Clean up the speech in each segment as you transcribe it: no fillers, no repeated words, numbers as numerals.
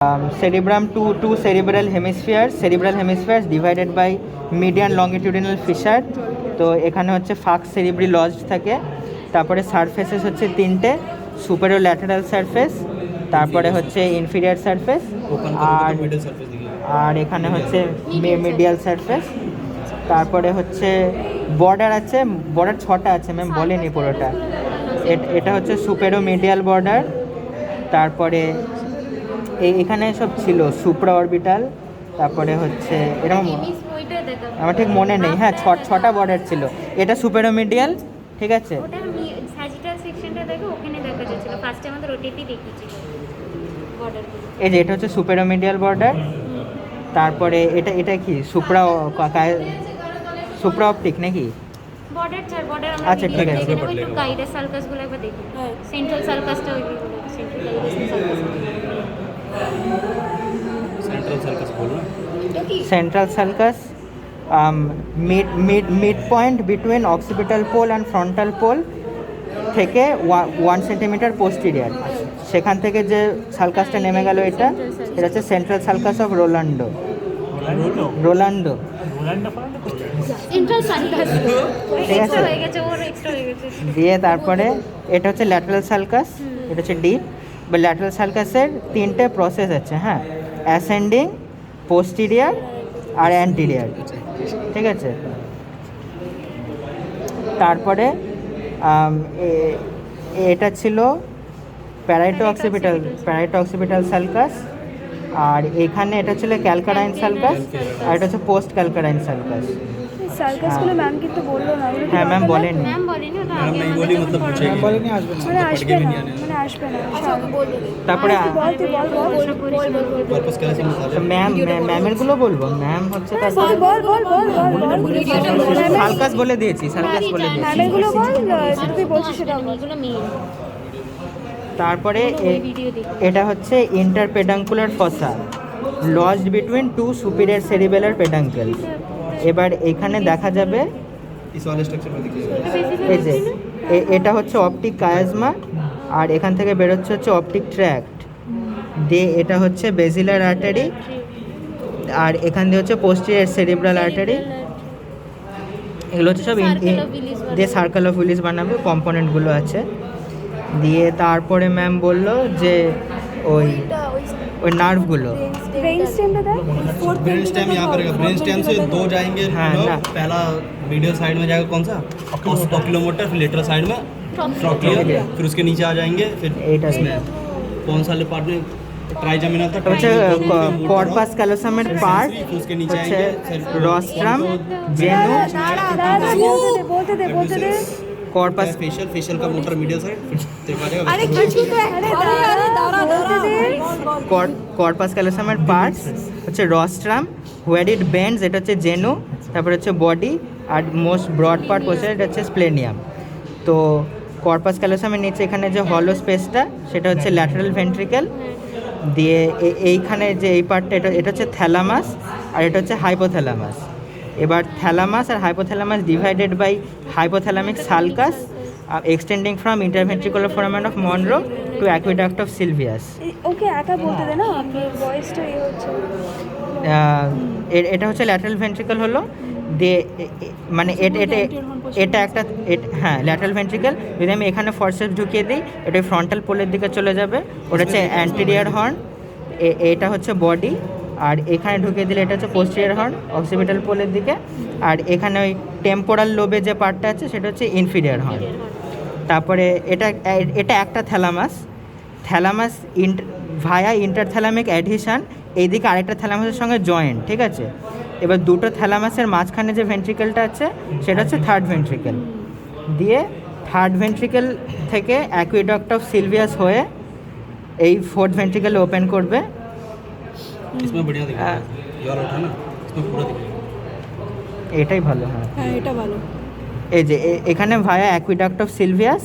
Cerebrum two cerebral hemispheres divided by median longitudinal fissure. তো এখানে হচ্ছে ফাক্স সেরিব্রি লজড থাকে। তারপরে সারফেসেস হচ্ছে তিনটে, সুপেরিয়র ল্যাটারাল সারফেস, তারপরে হচ্ছে ইনফিরিয়র সারফেস, আর এখানে হচ্ছে মিডিয়াল সারফেস। তারপরে হচ্ছে বর্ডার আছে, বর্ডার 6টা আছে, ম্যাম বলেনি পুরোটা। এটা হচ্ছে সুপেরো মিডিয়াল বর্ডার। তারপরে এখানে সব ছিল সুপ্রা অরবিটাল, তারপরে হচ্ছে এরকম আমার ঠিক মনে নেই। হ্যাঁ, 6টা বর্ডার ছিল। এটা সুপেরোমিডিয়াল, ঠিক আছে। এই যে এটা হচ্ছে সুপেরোমিডিয়াল বর্ডার। তারপরে এটা কি সুপ্রা অপটিক নাকি? আচ্ছা ঠিক আছে। Central sulcus mid point between occipital pole and frontal pole থেকে 1 সেন্টিমিটার পোস্টিরিয়ার। সেখান থেকে যে সার্কাসটা নেমে গেল এটা হচ্ছে সেন্ট্রাল সার্কাস অফ রোলান্ডো। ঠিক আছে। দিয়ে তারপরে এটা হচ্ছে ল্যাটারাল সার্কাস, এটা হচ্ছে ডিপ। বা ল্যাটারাল সার্কাসের 3টে প্রসেস আছে, হ্যাঁ, অ্যাসেন্ডিং, পোস্টিরিয়ার আর অ্যান্টিরিয়ার, ঠিক আছে। তারপরে এটা ছিল প্যারাইটো অক্সিপিটাল সার্কাস, আর এখানে এটা ছিল ক্যালকারাইন সার্কাস, আর এটা হচ্ছে পোস্ট ক্যালকারাইন সার্কাস। সার্কাসগুলো ম্যাম কিন্তু বললো না। হ্যাঁ ম্যাম বলেনি। তারপরে ম্যামেরগুলো বলবো। ম্যাম হচ্ছে সার্কাস বলে দিয়েছি, সার্কাস বলে দিয়েছি। তারপরে এটা হচ্ছে ইন্টারপেডাঙ্কুলার ফসা লজড বিটুইন 2 সুপিরিয়র সেরিবেলার পেডাঙ্কেলস। এবার এখানে দেখা যাবে এই যে এটা হচ্ছে অপটিক কায়াজমা, আর এখান থেকে বেরোচ্ছে হচ্ছে অপটিক ট্র্যাক্ট দিয়ে, এটা হচ্ছে বেজিলার আর্টারি, আর এখান দিয়ে হচ্ছে পোস্টিরিয়র সেরিব্রাল আর্টারি। এগুলো হচ্ছে সব দিয়ে সার্কেল অফ উইলিস বানাবে, কম্পোনেন্টগুলো আছে। দিয়ে তারপরে ম্যাম বললো যে ওই নার্ভগুলো ब्रेन स्टेम यहाँ पर ब्रेन स्टेम से 2 जाएंगे। हाँ, ना। पहला मीडियल साइड में जाएगा कौन सा, ऑक्यूलोमोटर, फिर लेटरल साइड में ट्रॉक्लियर, फिर उसके नीचे आ जाएंगे, फिर इसमें कौन सा पार्ट में ट्राइजेमिनल तक হচ্ছে কর্পাস ক্যালোসামের পার্ট, उसके नीचे হচ্ছে आएंगे রস্ট্রাম, জেনু, কর্পাস फेशियल का मोटर मीडियल साइड, फिर आ जाएगा কর্পাস ক্যালোসামের পার্টস হচ্ছে রস্ট্রাম, হোয়ার ইট বেন্ডস এটা হচ্ছে জেনু, তারপরে হচ্ছে বডি, আর মোস্ট ব্রড পার্ট হচ্ছে এটা হচ্ছে স্প্লেনিয়াম। তো কর্পাস ক্যালোসামের নিচে এখানে যে হলো স্পেসটা সেটা হচ্ছে ল্যাটারাল ভেন্ট্রিকেল। দিয়ে এইখানে যে এই পার্টটা এটা হচ্ছে থ্যালামাস, আর এটা হচ্ছে হাইপোথ্যালামাস। এবার থ্যালামাস আর hypothalamus divided by hypothalamic sulcus extending from interventricular foramen of Monro to aqueduct of Sylvius. Okay একা বলতে দে না, আপনার ভয়েসটা এই হচ্ছে। এটা হচ্ছে ল্যাটারাল ভেন্ট্রিকেল হলো দিয়ে, মানে এটা একটা হ্যাঁ ল্যাটারাল ভেন্ট্রিকেল। যদি আমি এখানে ফরসেপস ঢুকিয়ে দিই, এটা ফ্রন্টাল পোলের দিকে চলে যাবে, ওটা হচ্ছে অ্যান্টেরিয়র হর্ন। এটা হচ্ছে বডি, আর এখানে ঢুকিয়ে দিলে এটা হচ্ছে পোস্টেরিয়র হর্ন অক্সিপিটাল পোলের দিকে, আর এখানে ওই টেম্পোরাল লোবে যে পার্টটা আছে সেটা হচ্ছে ইনফিরিয়র হর্ন। তারপরে এটা একটা থ্যালামাস ভায়া ইন্টারথ্যালামিক অ্যাডহিশন, এইদিকে আরেকটা থ্যালামাসের সঙ্গে জয়েন্ট, ঠিক আছে। এবার দুটো থ্যালামাসের মাঝখানে যে ভেন্ট্রিকেলটা আছে সেটা হচ্ছে থার্ড ভেন্ট্রিকেল। দিয়ে থার্ড ভেন্ট্রিকেল থেকে অ্যাকুইডাক্ট অফ সিলভিয়াস হয়ে এই ফোর্থ ভেন্ট্রিকেল ওপেন করবে। इसमें बढ़िया दिख रहा है यार, उठा ना इसमें पूरा दिख रहा है। এটাই ভালো। হ্যাঁ এটা ভালো। এই যে এখানে ভায়া অ্যাকুইডাক্ট অফ সিলভিয়াস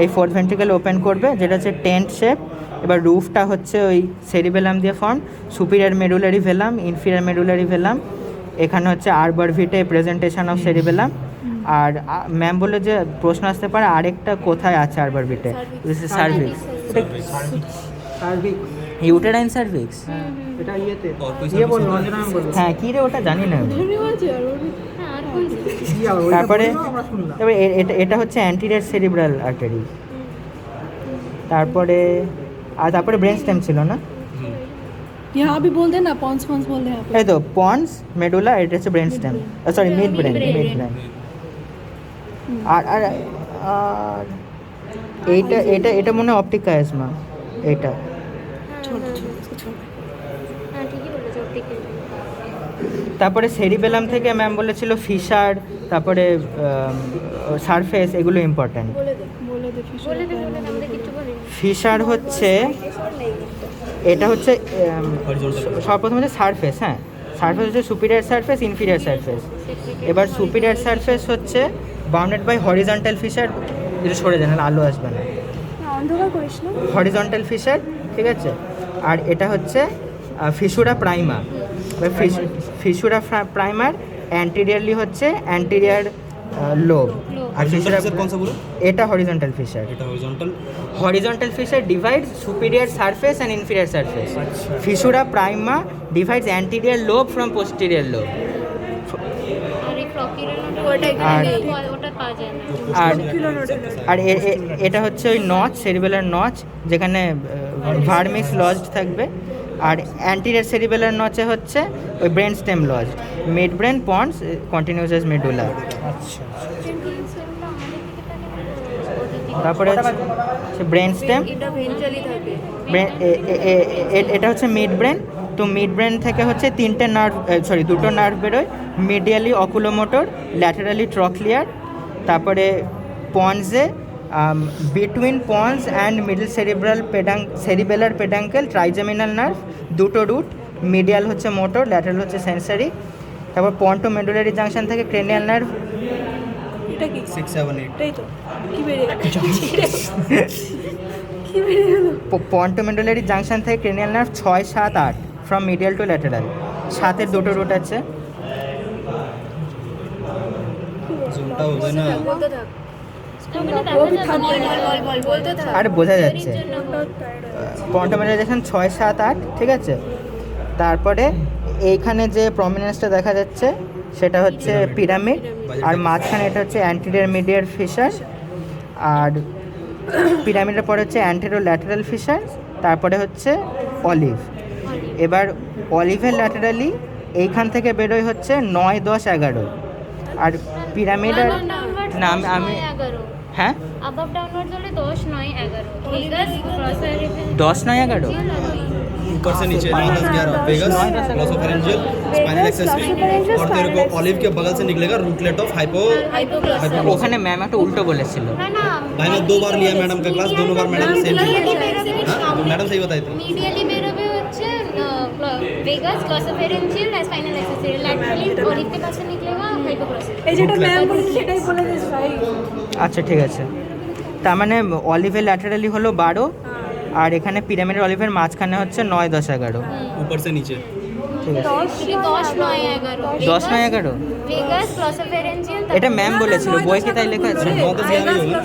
এই ফোর্থ ভেন্ট্রিকেল ওপেন করবে, যেটা হচ্ছে টেন্ট শেপ। এবার রুফটা হচ্ছে ওই সেরিবেলাম দিয়ে form, superior medullary velum, inferior medullary velum. এখানে হচ্ছে arbor vitae presentation of cerebellum. আর ম্যাম বললো যে প্রশ্ন আসতে পারে আরেকটা কোথায় আছে আরবার ভিটে, সার্ভিক্স। ইউটেরাইন সার্ভিক্স এটা ইয়েতে और कोई ইয়ে सर्विस বললো होता है? অঞ্জনা ম্যাম বললো হ্যাঁ কী রে ওটা জানি না কি আবার ওইটা তারপরে বললো, আমরা শুনলাম তবে এটা হচ্ছে অ্যান্টিরিয়র সেরিব্রাল আর্টারি। তারপরে তারপরে ব্রেন স্টেম ছিল না, यहाँ भी बोल देना पॉन्स पॉन्स बोल दे यहाँ पे এই তো পন্স মেডুলা, এটা হচ্ছে brain stem, sorry mid brain. আর আর আর এইটা এটা এটা মনে হয় অপটিক কায়াজমা এটা। তারপরে সেরিবেলাম থেকে ম্যাম বলেছিল ফিশার, তারপরে সারফেস, এগুলো ইম্পর্ট্যান্ট। बोले दे ফিশার হচ্ছে এটা হচ্ছে সর্বপ্রথম হচ্ছে সারফেস। হ্যাঁ, সারফেস হচ্ছে সুপিরিয়র সারফেস, ইনফিরিয়র সারফেস। এবার সুপিরিয়র সারফেস হচ্ছে বাউন্ডেড বাই হরিজন্টাল ফিশার, যেটা সরে যায় না আলো আসবে না, অন্ধকার করিস না। হরিজন্টাল ফিশার, ঠিক আছে। আর এটা হচ্ছে ফিসুরা প্রাইমা। ফিসুরা প্রাইমার অ্যান্টিরিয়ারলি হচ্ছে অ্যান্টিরিয়ার লোব। আর हॉरिजॉन्टल ফিসুরা फिशर कौन सा बोलो? এটা হরিজন্টাল ফিশার। এটা horizontal Horizontal fissure divides superior surface and inferior surface. Fissura prima divides anterior lobe from posterior lobe. আর আর আর এটা হচ্ছে ওই নচ, সেরিবেলার নচ, যেখানে ভার্মিস লজড থাকবে। আর অ্যান্টিরিয়র সেরিবেলার নচে হচ্ছে ওই brain stem lodge, mid brain pons continues as medulla. আচ্ছা তারপরে হচ্ছে ব্রেন স্টেম, এটা হচ্ছে মিড ব্রেন। তো মিড ব্রেন থেকে হচ্ছে তিনটে নার্ভ, দুটো নার্ভ বেরোয়, মিডিয়ালি অকুলোমোটর, ল্যাটারালি ট্রক্লিয়ার। তারপরে পন্সে between pons and middle cerebellar peduncle trigeminal nerve, দুটো রুট, মিডিয়াল হচ্ছে মোটর, ল্যাটারাল হচ্ছে সেন্সারি। তারপর পন্টো মেডুলারি জাংশন থেকে ক্রেনিয়াল নার্ভ। এটা কি 6 7 8 এটাই তো কি বেরিয়ে কি বেরিয়ে গেল পন্টো মেডুলারি জাংশন থেকে cranial nerve 6 7 8 from medial to lateral. 7-এর দুটো রুট আছে। झुमटा हो गया ना আর বোঝা যাচ্ছে পন্টো মেডুলাইজেশন 6 7 8, ঠিক আছে। তারপরে এইখানে যে প্রমিনেন্সটা দেখা যাচ্ছে সেটা হচ্ছে পিরামিড, আর মাঝখানে এটা হচ্ছে অ্যান্টিরিয়র মিডিয়ার ফিশার, আর পিরামিডের পরে হচ্ছে অ্যান্টেরো ল্যাটারাল ফিশার, তারপরে হচ্ছে অলিভ। এবার অলিভের ল্যাটারালি এইখান থেকে বেরোয় হচ্ছে 9 10 11। আর পিরামিডের না আমি হ্যাঁ above downwards হলে 10 9 11 vegas crossover 10 9 11। ऊपर से नीचे 9 10 11 वेगस ग्लॉसोफेरेंजियल स्पाइनल एक्सेसरी और तेरे को ऑलिव के बगल से निकलेगा रूटलेट ऑफ हाइपो ওখানে ম্যাম একটা উল্টো বলেছিল। है ना भाई ने 2 बार लिया मैडम का क्लास, दोनों बार मैडम सेम मैडम सही बताई थी। medially বেরোবে হচ্ছে vegas crossover spinal accessory laterally olive के पास से निकलेगा hypoglossal এই যেটা ম্যাম বলেছে সেটাই বলে দিস ভাই আচ্ছা ঠিক আছে, তার মানে অলিভের ল্যাটারালি হলো 12, আর এখানে পিরামিডের অলিভের মাঝখানে হচ্ছে 9 10 11। ऊपर से नीचे ঠিক আছে, 10 9 11 10 9 11 vegas crossover এটা ম্যাম বলেছিল, বই কি তাই লেখা আছে? 9 10 11 ही होगा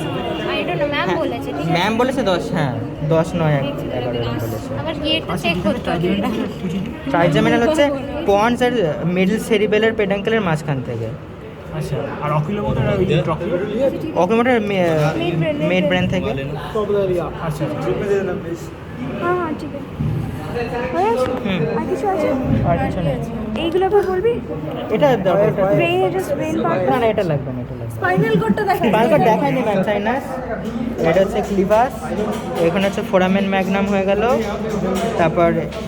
I don't know ম্যাম বলেছে ঠিক আছে ম্যাম বলেছে 10, হ্যাঁ 10 9 11 বলেছে। আবার গিয়েটা চেক করতে হবে ট্রাইজেমিনাল হচ্ছে পন্স আর মিডল সেরিবেলার পেডাঙ্কেলের মাঝখান থেকে। আচ্ছা আর অকিলোমোটর আর ওই যে ট্রকিলো অকুলোমোটর মিড ব্রেন থেকে। আচ্ছা হ্যাঁ হ্যাঁ ঠিক আছে হয়ে আছে হুম। আর কিছু আছে আর কিছু নেই। এইগুলো আবার বলবি এটা ব্রেন জাস্ট ব্রেন পার্ট না না এটা লাগবে না, এটা লাগবে না। স্পাইনাল কোডটা দেখা বালকা দেখায়নি ম্যাম সাইনাস। এটা হচ্ছে ক্লিভাস, এখানে হচ্ছে ফোরামেন ম্যাগনাম হয়ে গেল।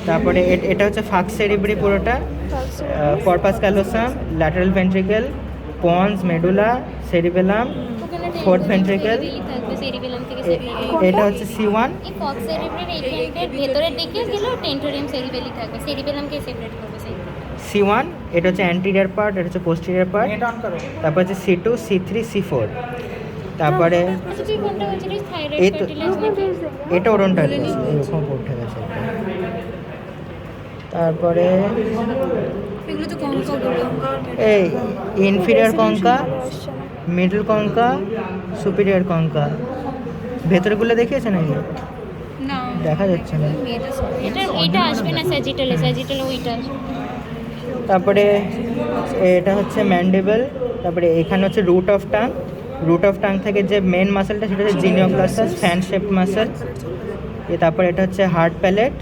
তারপরে এটা হচ্ছে ফাক্স সেরিব্রি পুরোটা, corpus callosum, lateral ventricle, ponds medulla cerebellum, fourth ventricle. থাকবে সেরিবেলাম থেকে সেরিবেলাম এটা হচ্ছে C1। এই ফক্স সেরিব্রের এইখানটার ভেতরের দিকে গেলে টেন্টোরিয়াম সেরিবেলি থাকবে সেরিবেলামকে সেপারেট করবে C1 এটা হচ্ছে অ্যান্টিরিয়র পার্ট, এটা হচ্ছে পোস্টেরিয়র পার্ট। তারপর হচ্ছে C2 C3 C4। তারপরে আচ্ছা তুই কোনটা বলছিলিস থাইরয়েড এই তো কার্টিলেজ নাকি এটা ওরনটাল এরকম উঠে গেছে। তারপরে এগুলো তো কঙ্কা বলে এই ইনফিরিয়র কঙ্কা, মিডল কঙ্কা, সুপিরিয়র কঙ্কা, ভেতরগুলো দেখিয়েছে নাকি? না দেখা যাচ্ছে না। এটা আসবে না স্যাজিটালে ওইটা আসবে। তারপরে এটা হচ্ছে ম্যান্ডিবল, তারপরে এখানে হচ্ছে রুট অফ টাং থেকে যে মেন মাসেলটা সেটা হচ্ছে জিনিওক্লাসাস ফ্যান শেপ মাসেল। তারপরে এটা হচ্ছে হার্ড প্যালেট,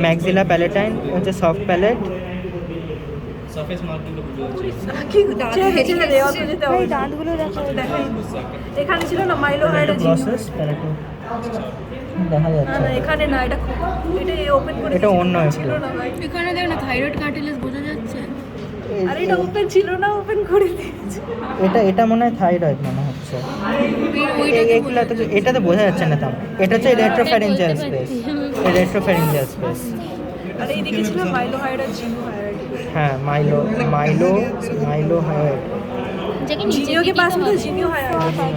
ম্যাক্সিলা প্যালেটাইন হচ্ছে সফট প্যালেট। सरफेस मार्किंग का এই দাঁতগুলো দেখো। এখানে ছিল না মাইলো হাইড্রোজিন প্রসেস প্যালেটো দেখা যাচ্ছে। এখানে না, এটা ওপেন করে এটা অন্য ছিল একটা। না ভাই। এখানে দেখ না থাইরয়েড কার্টিলেজ বোঝা যাচ্ছে। আর এটা ওপেন ছিল না, ওপেন করে দিয়েছে। এটা মনে হয় থাইরয়েড মনে হচ্ছে। এগুলো তো এটা তো বোঝা যাচ্ছে না। তাও এটা হচ্ছে রেট্রোফ্যারিঞ্জিয়াল স্পেস, রেট্রোফ্যারিঞ্জিয়াল স্পেস। আর এইদিকে ছিল মাইলো হাইড্রোজিন হ্যাঁ মাইলো হাইড। যাকে নিচে জিনিও के पास में तो जिनियो है